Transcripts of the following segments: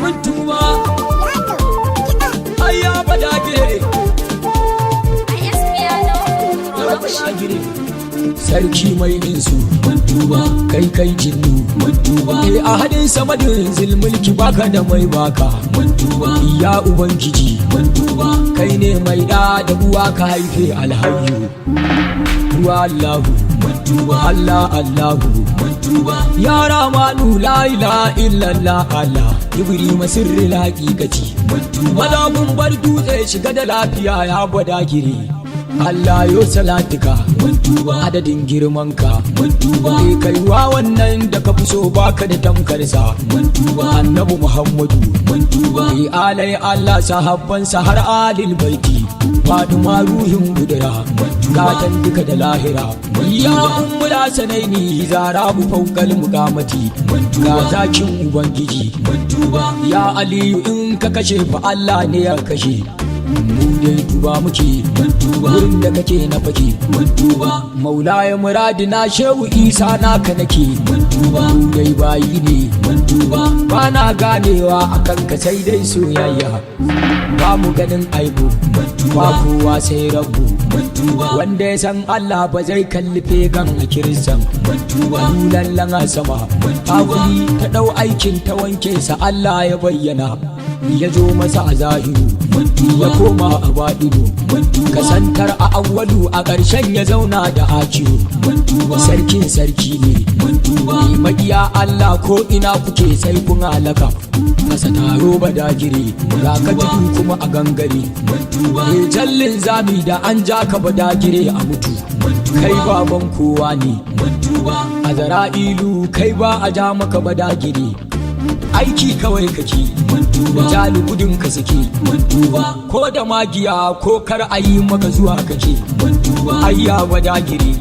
mun tuba ayya badagire sarki mai insu mun tuba kai jinnu mun tuba a hadin samadin zulmulki baka da mai baka mun tuba ya ubangiji mun tuba kai ne mai da uwa ka haife alhayyu huwa Allahu mun tuba Allah Allahu mun tuba ya ramanu la ilaha illallah Allah ibrahim sirril haqiqati mun tuba madabun bar dutse shiga da lafiya ya badagire Allah yo salatika mun tuba adadin girmanka mun tuba kaiwa wannan da ka fi so baka da tamkarsa mun tuba annabi Muhammadu mun tuba alai Allah sahabban sa har alil baiti Fatima ruhin gudura gatan duka da lahira ya ummul sanaini zara bu faukal muqamati ga zakin ubangiji mun tuba ya aliyu in ka kashe fa Allah ne ya kashe mu dai tuba muke wurin da kake na fake maulaya muradina shehu isa naka nake mu dai bayi ne ba na ganewa akan ka sai dai soyayya ba mu ganin aibu ba kowa sai rabu wanda ya san Allah ba zai kalli fegan a kiristan lallan a sama hakuri ta dau aikin ta wanke sa Allah ya bayyana ya zo masa a zahiru ya koma a baɗido kasantar a awwalu a ƙarshen ya zauna da akiru sarkin sarki ne maƙiya Allah ko ina kuke sai kun halaka masa taro badagire ga ka tudu kuma a gangare jallin zami da an ja ka badagire a mutu kai baban kowa ne a zara'ilu kai ba a ja maka badagire aiki kawai kake jali gudun ka suke ko da magiya ko kar a yi maka zuwa kake ayya badagire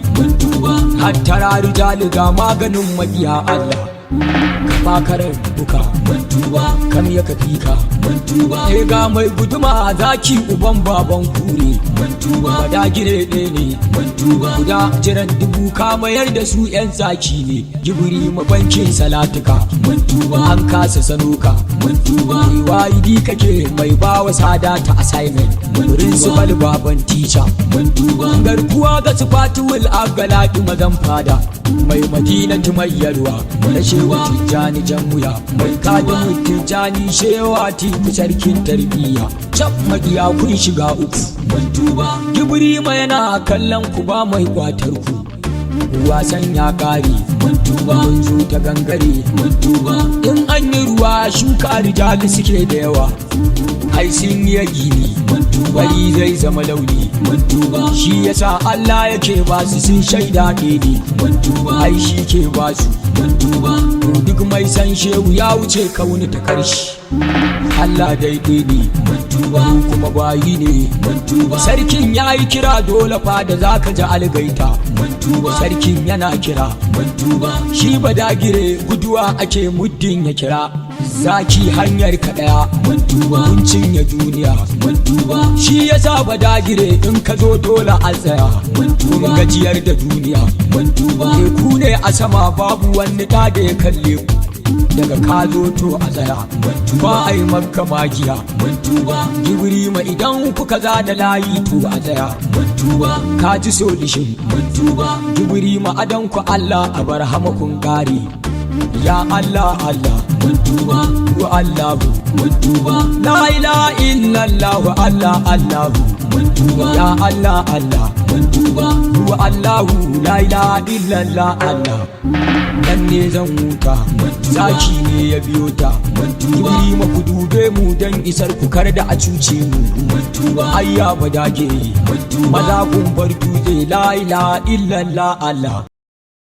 hattara rijali ga maganin magiya Allah ka fakarar buka kam ya kafi ka ga mai guduma zaki uban baban kure badagire ɗaya ne guda jiran dubu ka mayar da su yan zaki ne gibiri mabankin salatuka an kasa sanuka wa'idi kake mai bawa sada ta assignment principal baban teacher garkuwa ga sifatuwul agalaki mazan fada mai madinatu mai yalwa na shewa tijjani jamuya mai kadin tijjani shewa tiku sarkin tarbiyya cap magiya kun shiga uku gibiri mai yana kallon ku ba mai kwatar ku wasan ya kare mun zo ta gangare in an yi ruwa shuka rijali suke da yawa ai sun yi gini bari zai zama launi shi yasa Allah yake ba su sun shaida ne ai shi ke ba su duk mai san shehu ya wuce kauni ta karshe Allah daidai ne kuma bayi ne sarkin ya yi kira dole fa da zaka ji algaita sarkin yana kira shi badagire guduwa ake muddin ya kira zaki hanyar ka daya hukuncin ya duniya shi yasa badagire in ka zo dole a tsaya gajiyar da duniya ku ne a sama babu wani da ya kalle ku daga ka zo to a tsaya ba a yi maka magiya gibiri ma idan kuka zana layi to a tsaya ka ji solishin gibiri ma adan ku Allah a barhama kun kare ya Allah Allah wa Allahu la ilaha illallah Allah Allahu ya Allah Allah wa Allahu la ilaha illallah Allah nan ne zan huta zaki ne ya biyo ta turi ma ku dube mu dan isar ku kar da a cuce mu ayya badage maza kun bar dutse la ilaha illallah Allah